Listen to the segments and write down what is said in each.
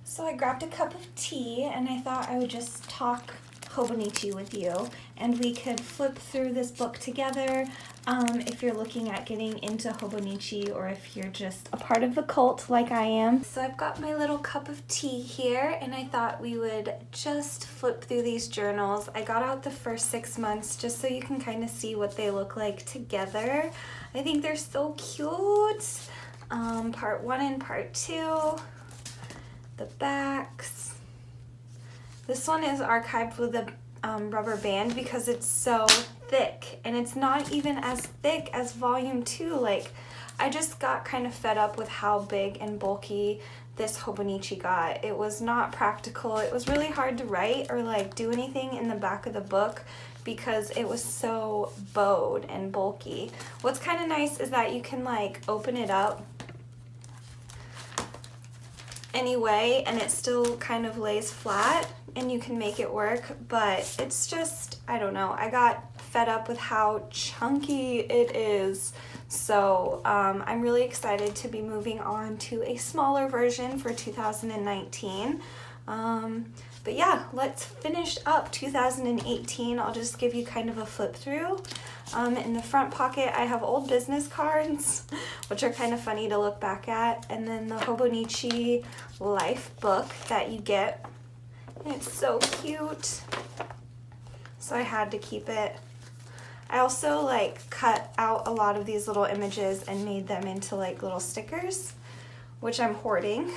So I grabbed a cup of tea and I thought I would just talk Hobonichi with you and we could flip through this book together if you're looking at getting into Hobonichi or if you're just a part of the cult like I am. So I've got my little cup of tea here and I thought we would just flip through these journals. I got out the first 6 months just so you can kind of see what they look like together. I think they're so cute. Part 1 and part 2. The backs. This one is archived with a rubber band because it's so thick, and it's not even as thick as volume 2. Like, I just got kind of fed up with how big and bulky this Hobonichi got. It was not practical. It was really hard to write or like do anything in the back of the book because it was so bowed and bulky. What's kind of nice is that you can like open it up anyway and it still kind of lays flat and you can make it work, but it's just, I don't know, I got fed up with how chunky it is. So I'm really excited to be moving on to a smaller version for 2019. But yeah, let's finish up 2018. I'll just give you kind of a flip through. In the front pocket, I have old business cards, which are kind of funny to look back at. And then the Hobonichi Life book that you get. And it's so cute. So I had to keep it. I also like cut out a lot of these little images and made them into like little stickers, which I'm hoarding.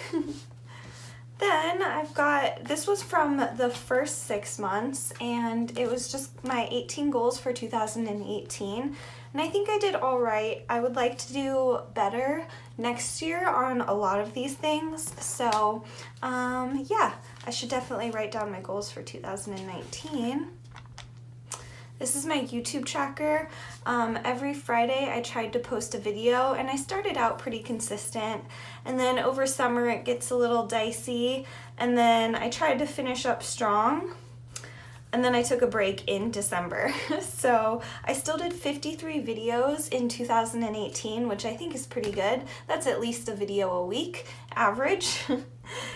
Then I've got, this was from the first 6 months and it was just my 18 goals for 2018. And I think I did all right. I would like to do better next year on a lot of these things. So yeah, I should definitely write down my goals for 2019. This is my YouTube tracker. Every Friday I tried to post a video, and I started out pretty consistent, and then over summer it gets a little dicey, and then I tried to finish up strong, and then I took a break in December. So I still did 53 videos in 2018, which I think is pretty good. That's at least a video a week average.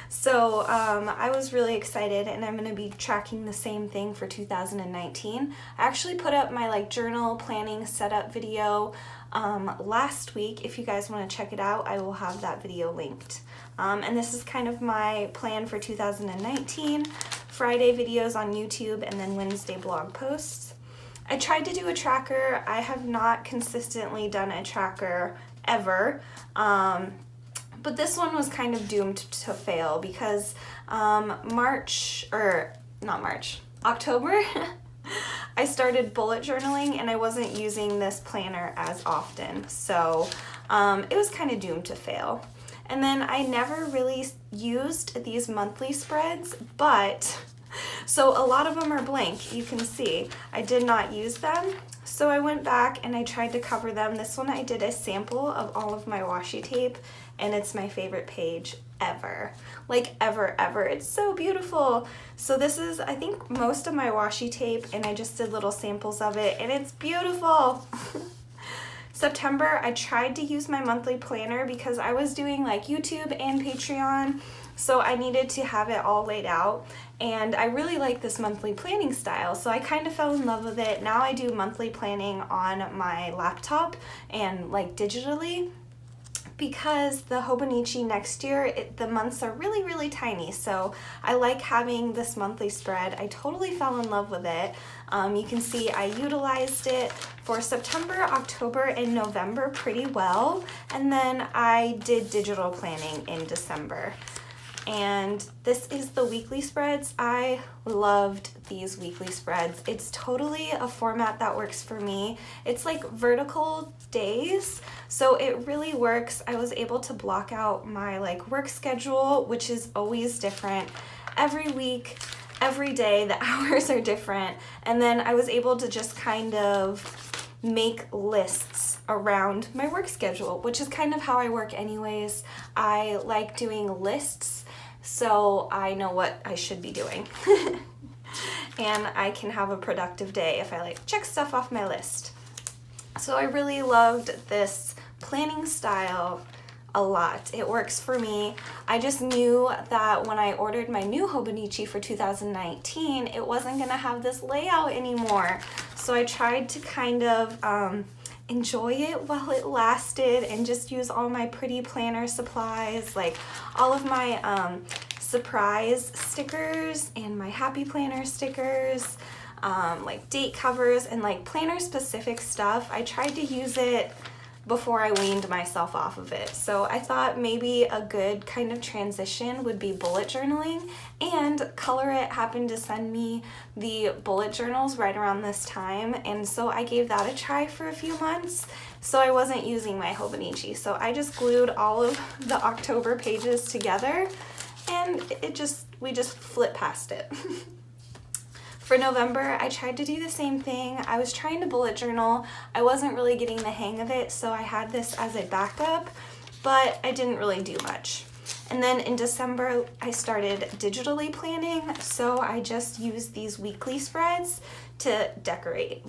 So I was really excited, and I'm going to be tracking the same thing for 2019. I actually put up my journal planning setup video last week. If you guys want to check it out, I will have that video linked. And this is kind of my plan for 2019. Friday videos on YouTube, and then Wednesday blog posts. I tried to do a tracker. I have not consistently done a tracker ever. But this one was kind of doomed to fail because October, I started bullet journaling, and I wasn't using this planner as often. So it was kind of doomed to fail. And then I never really used these monthly spreads, but so a lot of them are blank. You can see I did not use them. So I went back and I tried to cover them. This one I did a sample of all of my washi tape, and it's my favorite page ever. Ever. It's so beautiful. So this is, I think, most of my washi tape, and I just did little samples of it, and it's beautiful. September, I tried to use my monthly planner because I was doing YouTube and Patreon, so I needed to have it all laid out, and I really like this monthly planning style, so I kind of fell in love with it. Now I do monthly planning on my laptop and digitally, because the Hobonichi next year, the months are really tiny, so I like having this monthly spread. I totally fell in love with it. You can see I utilized it for September, October, and November pretty well, and then I did digital planning in December. And this is the weekly spreads. I loved these weekly spreads. It's totally a format that works for me. It's like vertical days, so it really works. I was able to block out my work schedule, which is always different every week, every day. The hours are different, and then I was able to just kind of make lists around my work schedule, which is kind of how I work anyways. I like doing lists, so I know what I should be doing. And I can have a productive day if I check stuff off my list. So I really loved this planning style a lot. It works for me. I just knew that when I ordered my new Hobonichi for 2019, it wasn't gonna have this layout anymore. So I tried to kind of enjoy it while it lasted and just use all my pretty planner supplies, all of my surprise stickers and my happy planner stickers, date covers and planner specific stuff. I tried to use it before I weaned myself off of it. So I thought maybe a good kind of transition would be bullet journaling, and Color It happened to send me the bullet journals right around this time, and so I gave that a try for a few months. So I wasn't using my Hobonichi, so I just glued all of the October pages together, and we just flipped past it. For November, I tried to do the same thing. I was trying to bullet journal. I wasn't really getting the hang of it, so I had this as a backup, but I didn't really do much. And then in December, I started digitally planning, so I just used these weekly spreads to decorate.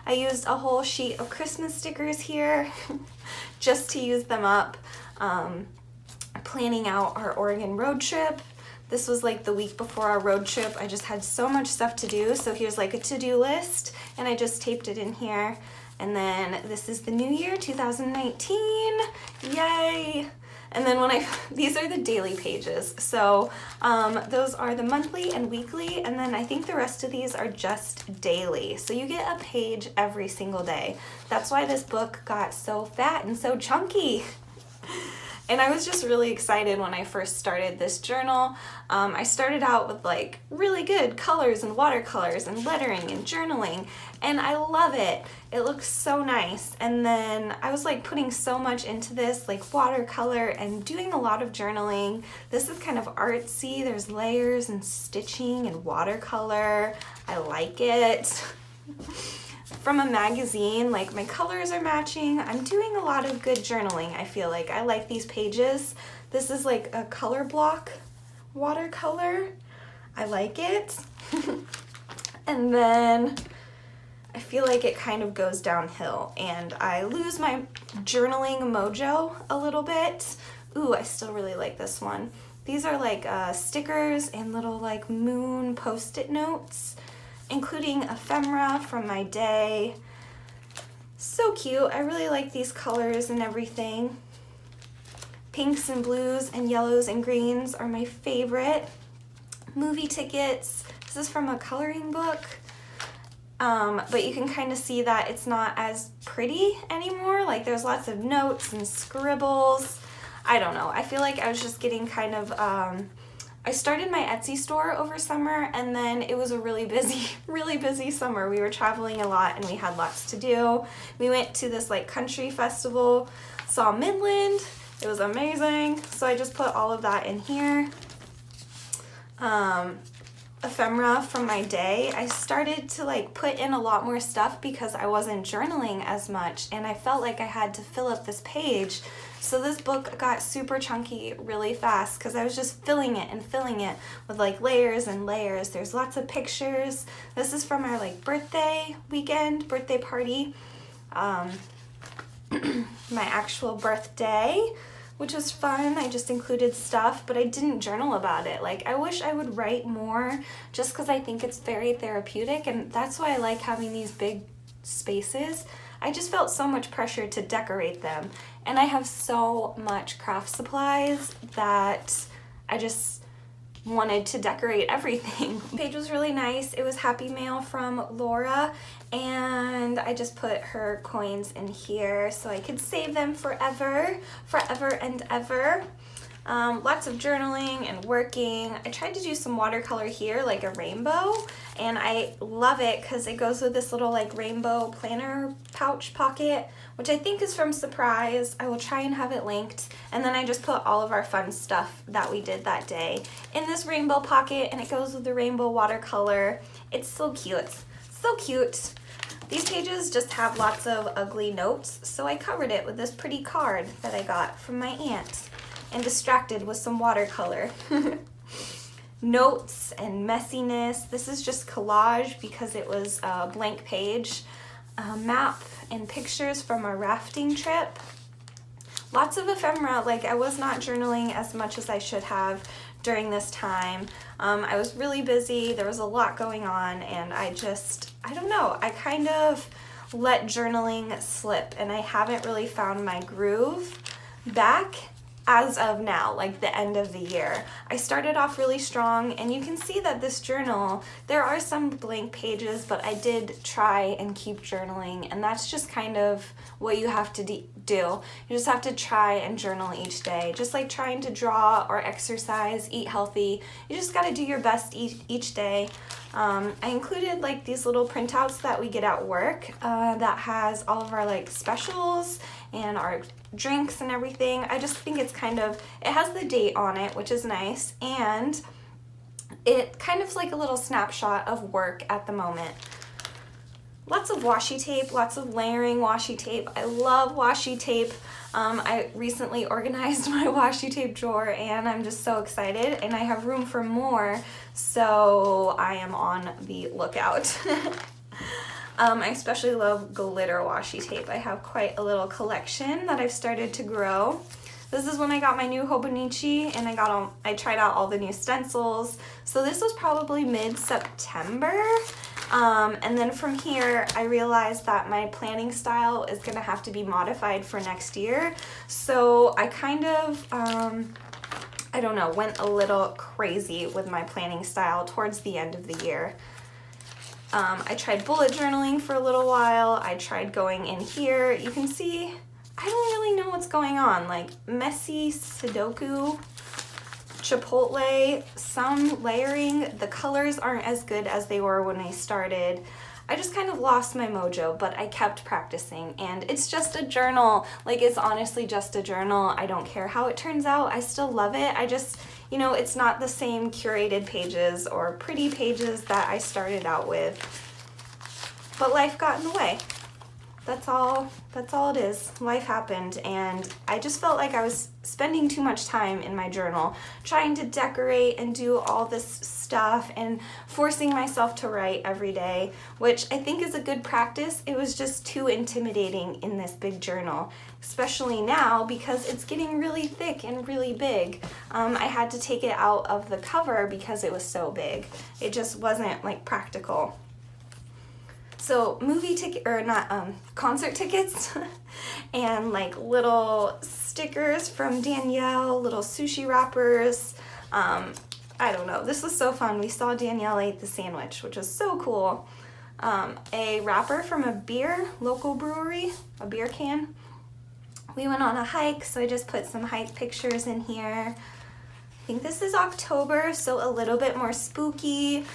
I used a whole sheet of Christmas stickers here just to use them up. Planning out our Oregon road trip. This was the week before our road trip. I just had so much stuff to do. So here's a to-do list, and I just taped it in here. And then this is the new year, 2019. Yay! And then these are the daily pages. So those are the monthly and weekly, and then I think the rest of these are just daily. So you get a page every single day. That's why this book got so fat and so chunky. And I was just really excited when I first started this journal. I started out with like really good colors and watercolors and lettering and journaling, and I love it. It looks so nice. And then I was like putting so much into this, like watercolor and doing a lot of journaling. This is kind of artsy. There's layers and stitching and watercolor. I like it. From a magazine, like my colors are matching. I'm doing a lot of good journaling, I feel like. I like these pages. This is like a color block watercolor. I like it. And then I feel like it kind of goes downhill and I lose my journaling mojo a little bit. Ooh, I still really like this one. These are like stickers and little like moon post-it notes, including ephemera from my day. So cute. I really like these colors and everything. Pinks and blues and yellows and greens are my favorite. Movie tickets. This is from a coloring book. But you can kind of see that it's not as pretty anymore. Like there's lots of notes and scribbles. I don't know. I feel like I was just getting kind of I started my Etsy store over summer, and then it was a really busy summer. We were traveling a lot and we had lots to do. We went to this like country festival, saw Midland. It was amazing. So I just put all of that in here. Ephemera from my day. I started to like put in a lot more stuff because I wasn't journaling as much and I felt like I had to fill up this page. So this book got super chunky really fast because I was just filling it with like layers and layers. There's lots of pictures. This is from our like birthday party. My actual birthday, which was fun. I just included stuff, but I didn't journal about it. Like I wish I would write more just because I think it's very therapeutic, and that's why I like having these big spaces. I just felt so much pressure to decorate them, and I have so much craft supplies that I just wanted to decorate everything. The page was really nice. It was Happy Mail from Laura, and I just put her coins in here so I could save them forever and ever. Lots of journaling and working. I tried to do some watercolor here, like a rainbow, and I love it because it goes with this little like rainbow planner pouch pocket, which I think is from SURPRZ. I will try and have it linked. And then I just put all of our fun stuff that we did that day in this rainbow pocket, and it goes with the rainbow watercolor. It's so cute. So cute. These pages just have lots of ugly notes, so I covered it with this pretty card that I got from my aunt and distracted with some watercolor. Notes and messiness. This is just collage because it was a blank page. Map and pictures from a rafting trip. Lots of ephemera. Like I was not journaling as much as I should have during this time. I was really busy. There was a lot going on, and I don't know. I kind of let journaling slip, and I haven't really found my groove back as of now, like the end of the year. I started off really strong, and you can see that this journal, there are some blank pages, but I did try and keep journaling, and that's just kind of what you have to do. You just have to try and journal each day, just like trying to draw or exercise, eat healthy. You just got to do your best each day. I included like these little printouts that we get at work that has all of our like specials and our drinks and everything. I just think it's kind of, it has the date on it, which is nice, and it kind of like a little snapshot of work at the moment. Lots of washi tape, lots of layering washi tape. I love washi tape. I recently organized my washi tape drawer, and I'm just so excited, and I have room for more, so I am on the lookout. I especially love glitter washi tape. I have quite a little collection that I've started to grow. This is when I got my new Hobonichi, and I tried out all the new stencils. So this was probably mid-September. And then from here, I realized that my planning style is gonna have to be modified for next year. So I kind of, I don't know, went a little crazy with my planning style towards the end of the year. I tried bullet journaling for a little while. I tried going in here. You can see I don't really know what's going on. Like messy Sudoku, Chipotle, some layering. The colors aren't as good as they were when I started. I just kind of lost my mojo, but I kept practicing, and it's just a journal. Like, it's honestly just a journal. I don't care how it turns out. I still love it. I just, you know, it's not the same curated pages or pretty pages that I started out with. But life got in the way. That's all it is. Life happened, and I just felt like I was spending too much time in my journal trying to decorate and do all this stuff and forcing myself to write every day, which I think is a good practice. It was just too intimidating in this big journal, especially now because it's getting really thick and really big. I had to take it out of the cover because it was so big. It just wasn't like practical. So concert tickets and like little stickers from Danielle, little sushi wrappers. I don't know, this was so fun. We saw Danielle ate the sandwich, which was so cool. A wrapper from a local brewery, a beer can. We went on a hike, so I just put some hike pictures in here. I think this is October, so a little bit more spooky.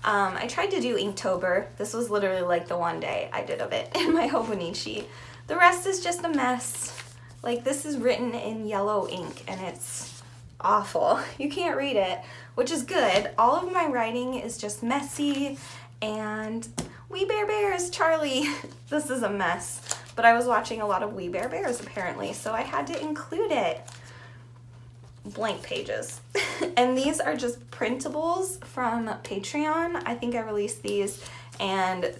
I tried to do Inktober. This was literally like the one day I did of it in my Hobonichi. The rest is just a mess. Like, this is written in yellow ink and it's awful. You can't read it, which is good. All of my writing is just messy, and We Bare Bears, Charlie. This is a mess, but I was watching a lot of We Bare Bears apparently, so I had to include it. Blank pages. And these are just printables from Patreon. I think I released these and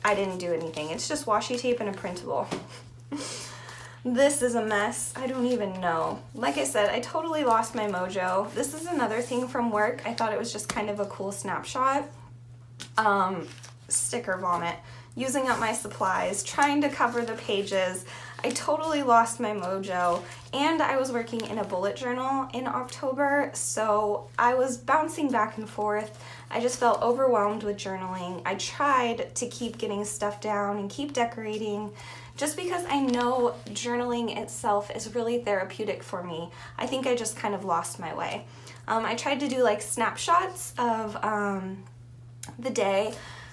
I didn't do anything. It's just washi tape and a printable. This is a mess. I don't even know. Like I said, I totally lost my mojo. This is another thing from work. I thought it was just kind of a cool snapshot. Sticker vomit. Using up my supplies, trying to cover the pages. I totally lost my mojo, and I was working in a bullet journal in October, so I was bouncing back and forth. I just felt overwhelmed with journaling. I tried to keep getting stuff down and keep decorating, just because I know journaling itself is really therapeutic for me. I think I just kind of lost my way. I tried to do like snapshots of the day,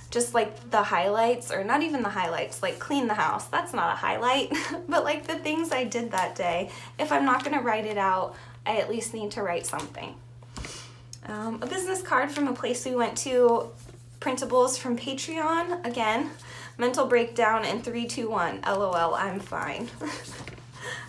just like the highlights, or not even the highlights, like clean the house. That's not a highlight, but like the things I did that day. If I'm not gonna write it out, I at least need to write something. A business card from a place we went to, printables from Patreon, again, mental breakdown in 3, 2, 1, LOL, I'm fine.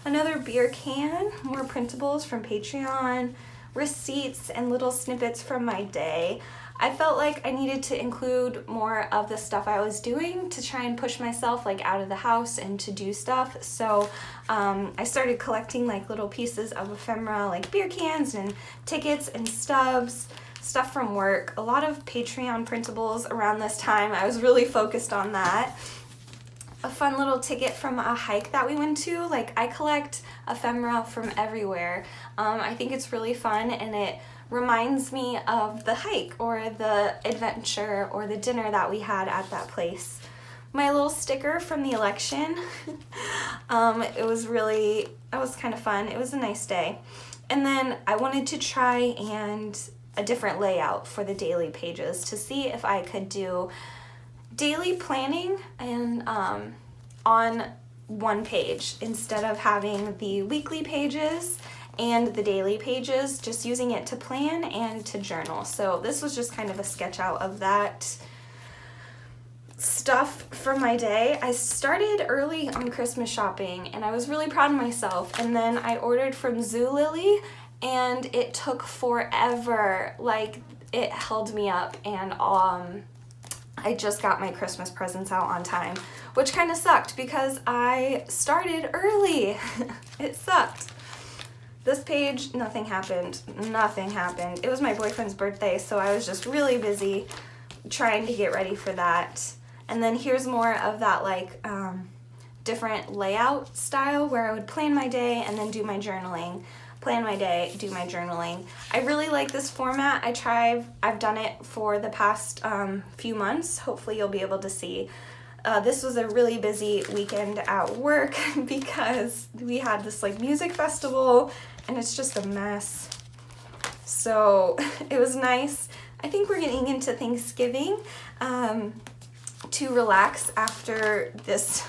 Another beer can, more printables from Patreon, receipts and little snippets from my day. I felt like I needed to include more of the stuff I was doing to try and push myself like out of the house and to do stuff. So I started collecting like little pieces of ephemera, like beer cans and tickets and stubs, stuff from work. A lot of Patreon printables around this time. I was really focused on that. A fun little ticket from a hike that we went to. Like, I collect ephemera from everywhere. I think it's really fun, and it reminds me of the hike or the adventure or the dinner that we had at that place. My little sticker from the election. It was kind of fun. It was a nice day. And then I wanted to try a different layout for the daily pages to see if I could do daily planning and on one page instead of having the weekly pages and the daily pages, just using it to plan and to journal. So this was just kind of a sketch out of that stuff from my day. I started early on Christmas shopping and I was really proud of myself, and then I ordered from Zulily and it took forever. Like, it held me up, and I just got my Christmas presents out on time, which kind of sucked because I started early. It sucked. This page, nothing happened. Nothing happened. It was my boyfriend's birthday, so I was just really busy trying to get ready for that. And then here's more of that like different layout style where I would plan my day and then do my journaling. Plan my day, do my journaling. I really like this format. I've done it for the past few months. Hopefully you'll be able to see. This was a really busy weekend at work because we had this like music festival and it's just a mess. So it was nice. I think we're getting into Thanksgiving to relax after this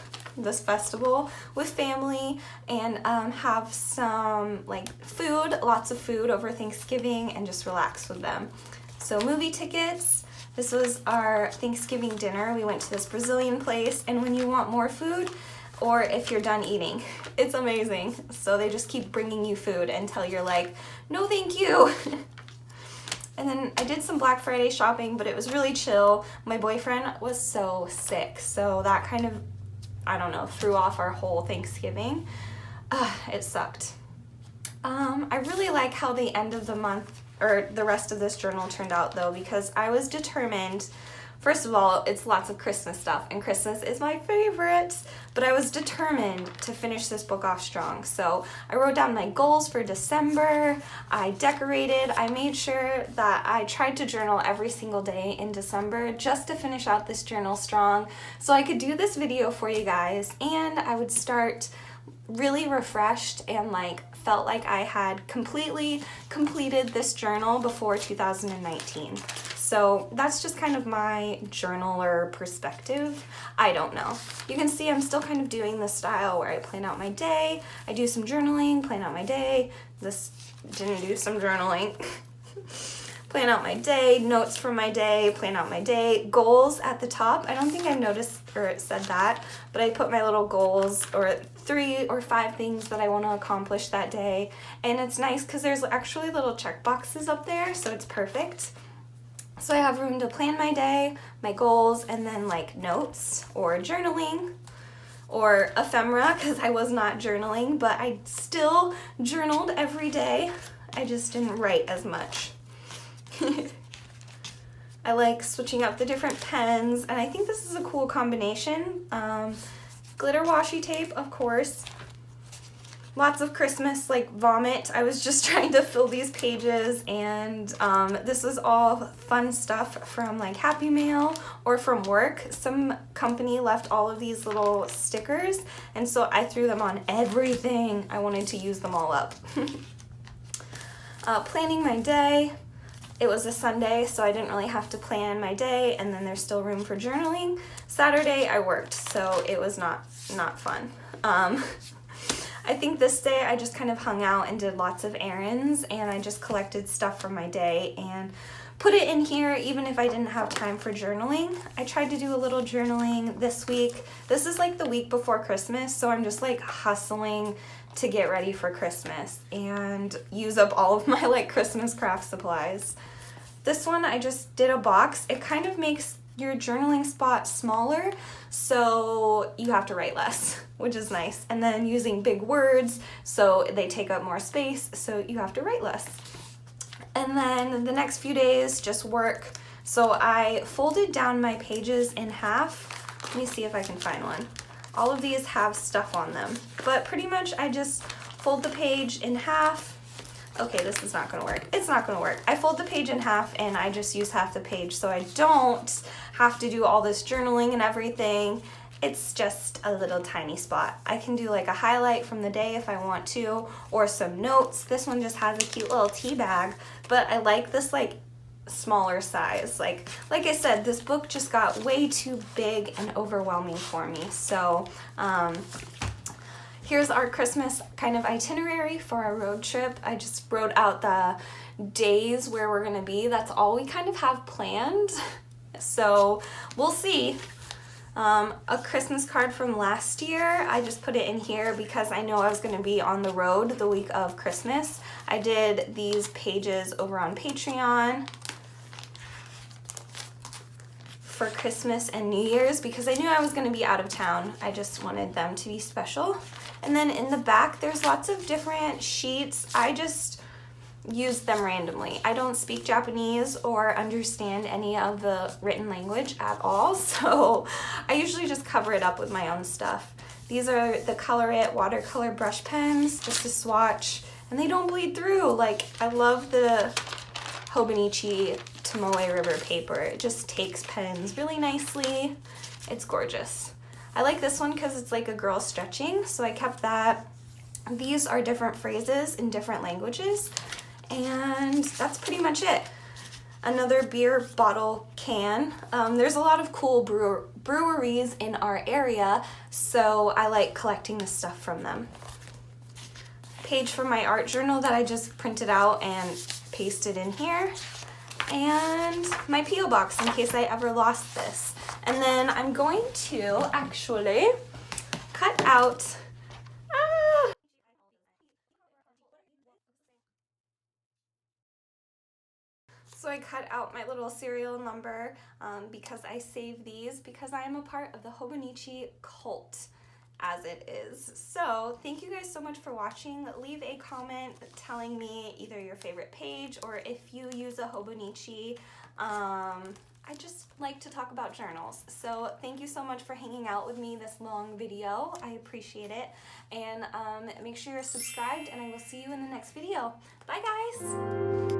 festival with family and have some like food, lots of food over Thanksgiving and just relax with them. So movie tickets. This was our Thanksgiving dinner. We went to this Brazilian place, and when you want more food, or if you're done eating, it's amazing. So they just keep bringing you food until you're like, no thank you. And then I did some Black Friday shopping, but it was really chill. My boyfriend was so sick, so that kind of, I don't know, threw off our whole Thanksgiving. It sucked. I really like how the end of the month, or the rest of this journal turned out though, because I was determined. First of all, it's lots of Christmas stuff, and Christmas is my favorite, but I was determined to finish this book off strong. So I wrote down my goals for December, I decorated, I made sure that I tried to journal every single day in December just to finish out this journal strong so I could do this video for you guys, and I would start really refreshed and like felt like I had completely completed this journal before 2019. So that's just kind of my journaler perspective. I don't know. You can see I'm still kind of doing this style where I plan out my day, I do some journaling, plan out my day. This didn't do some journaling. Plan out my day, notes from my day, plan out my day, goals at the top. I don't think I noticed or it said that, but I put my little goals or 3 or 5 things that I want to accomplish that day. And it's nice because there's actually little check boxes up there, so it's perfect. So I have room to plan my day, my goals, and then like notes or journaling or ephemera because I was not journaling, but I still journaled every day. I just didn't write as much. I like switching up the different pens, and I think this is a cool combination. Glitter washi tape, of course. Lots of Christmas, like vomit. I was just trying to fill these pages, and this was all fun stuff from like Happy Mail or from work. Some company left all of these little stickers, and so I threw them on everything. I wanted to use them all up. Planning my day. It was a Sunday, so I didn't really have to plan my day, and then there's still room for journaling. Saturday I worked, so it was not fun. I think this day I just kind of hung out and did lots of errands, and I just collected stuff from my day and put it in here even if I didn't have time for journaling. I tried to do a little journaling this week. This is like the week before Christmas, so I'm just like hustling to get ready for Christmas and use up all of my like Christmas craft supplies. This one I just did a box. It kind of makes your journaling spot smaller, so you have to write less, which is nice. And then using big words, so they take up more space, so you have to write less. And then the next few days, just work. So I folded down my pages in half. Let me see if I can find one. All of these have stuff on them, but pretty much I just fold the page in half. Okay, this is not gonna work. It's not gonna work. I fold the page in half and I just use half the page so I don't have to do all this journaling and everything. It's just a little tiny spot. I can do like a highlight from the day if I want to, or some notes. This one just has a cute little tea bag, but I like this like smaller size. Like I said, this book just got way too big and overwhelming for me. So here's our Christmas kind of itinerary for our road trip. I just wrote out the days where we're gonna be. That's all we kind of have planned. So we'll see. A Christmas card from last year, I just put it in here because I know I was going to be on the road the week of Christmas. I did these pages over on Patreon for Christmas and New Year's because I knew I was going to be out of town. I just wanted them to be special. And then in the back, there's lots of different sheets. I just use them randomly. I don't speak Japanese or understand any of the written language at all, so I usually just cover it up with my own stuff. These are the Color It watercolor brush pens, just a swatch, and they don't bleed through. Like, I love the Hobonichi Tomoe River paper. It just takes pens really nicely, It's gorgeous. I like this one because it's like a girl stretching, so I kept that. These are different phrases in different languages, and that's pretty much it. Another beer bottle can. There's a lot of cool breweries in our area, so I like collecting the stuff from them. Page from my art journal that I just printed out and pasted in here, and my P.O. box in case I ever lost this. And then I'm going to actually cut out So I cut out my little serial number because I save these because I am a part of the Hobonichi cult, as it is. So thank you guys so much for watching. Leave a comment telling me either your favorite page or if you use a Hobonichi. I just like to talk about journals. So thank you so much for hanging out with me this long video. I appreciate it. And make sure you're subscribed, and I will see you in the next video. Bye guys!